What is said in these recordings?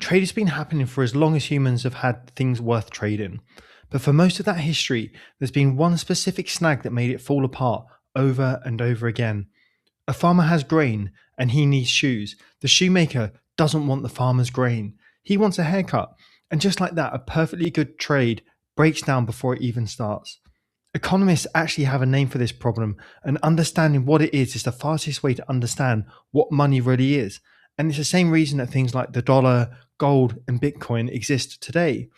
Trade has been happening for as long as humans have had things worth trading. But for most of that history, there's been one specific snag that made it fall apart over and over again. A farmer has grain and he needs shoes. The shoemaker doesn't want the farmer's grain. He wants a haircut. And just like that, a perfectly good trade breaks down before it even starts. Economists actually have a name for this problem, and understanding what it is the fastest way to understand what money really is. And it's the same reason that things like the dollar, gold, and Bitcoin exist today.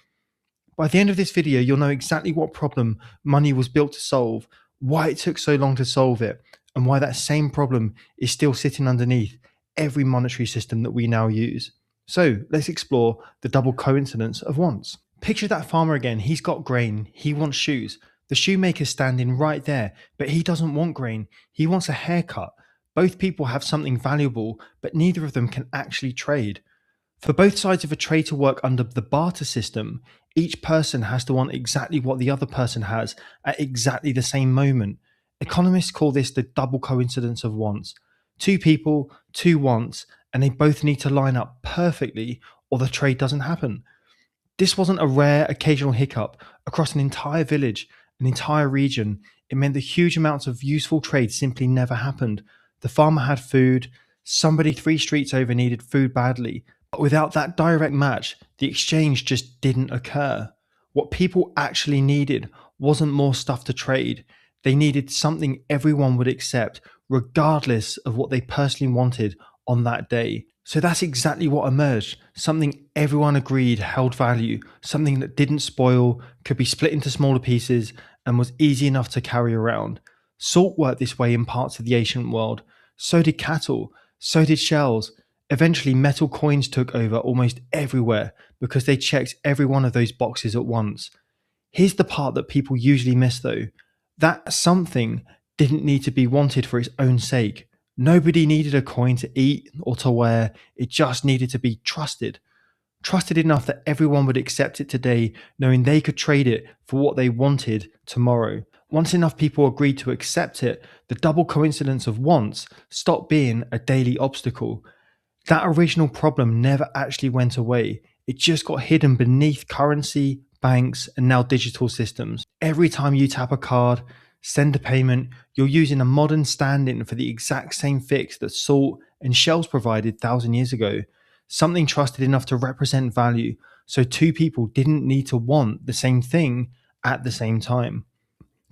By the end of this video, you'll know exactly what problem money was built to solve, why it took so long to solve it, and why that same problem is still sitting underneath every monetary system that we now use. So let's explore the double coincidence of wants. Picture that farmer again. He's got grain, he wants shoes. The shoemaker's standing right there, but he doesn't want grain, he wants a haircut. Both people have something valuable, but neither of them can actually trade. For both sides of a trade to work under the barter system, each person has to want exactly what the other person has at exactly the same moment. Economists call this the double coincidence of wants. Two people, two wants, and they both need to line up perfectly or the trade doesn't happen. This wasn't a rare occasional hiccup. Across an entire village, an entire region, it meant that huge amounts of useful trade simply never happened. The farmer had food, somebody 3 streets over needed food badly, but without that direct match, the exchange just didn't occur. What people actually needed wasn't more stuff to trade. They needed something everyone would accept, regardless of what they personally wanted on that day. So that's exactly what emerged. Something everyone agreed held value, something that didn't spoil, could be split into smaller pieces, and was easy enough to carry around. Salt worked this way in parts of the ancient world. So did cattle. So did shells. Eventually, metal coins took over almost everywhere because they checked every one of those boxes at once. Here's the part that people usually miss though. That something didn't need to be wanted for its own sake. Nobody needed a coin to eat or to wear, it just needed to be trusted. Trusted enough that everyone would accept it today, knowing they could trade it for what they wanted tomorrow. Once enough people agreed to accept it, the double coincidence of wants stopped being a daily obstacle. That original problem never actually went away. It just got hidden beneath currency, banks, and now digital systems. Every time you tap a card, send a payment, you're using a modern stand-in for the exact same fix that salt and shells provided 1,000 years ago. Something trusted enough to represent value, so two people didn't need to want the same thing at the same time.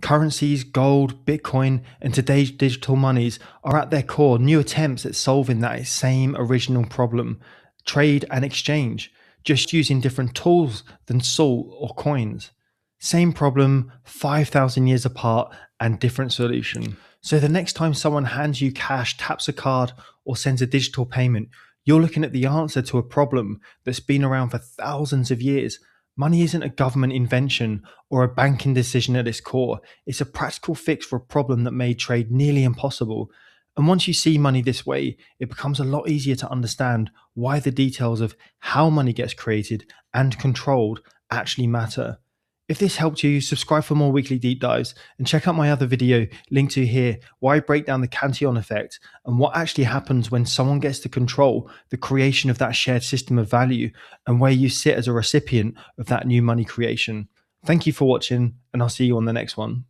Currencies, gold, Bitcoin, and today's digital monies are at their core new attempts at solving that same original problem, trade and exchange, just using different tools than salt or coins. Same problem, 5,000 years apart, and different solution. So the next time someone hands you cash, taps a card, or sends a digital payment, you're looking at the answer to a problem that's been around for thousands of years. Money isn't a government invention or a banking decision at its core. It's a practical fix for a problem that made trade nearly impossible. And once you see money this way, it becomes a lot easier to understand why the details of how money gets created and controlled actually matter. If this helped you, subscribe for more weekly deep dives and check out my other video linked to here where I break down the Cantillon effect and what actually happens when someone gets to control the creation of that shared system of value and where you sit as a recipient of that new money creation. Thank you for watching, and I'll see you on the next one.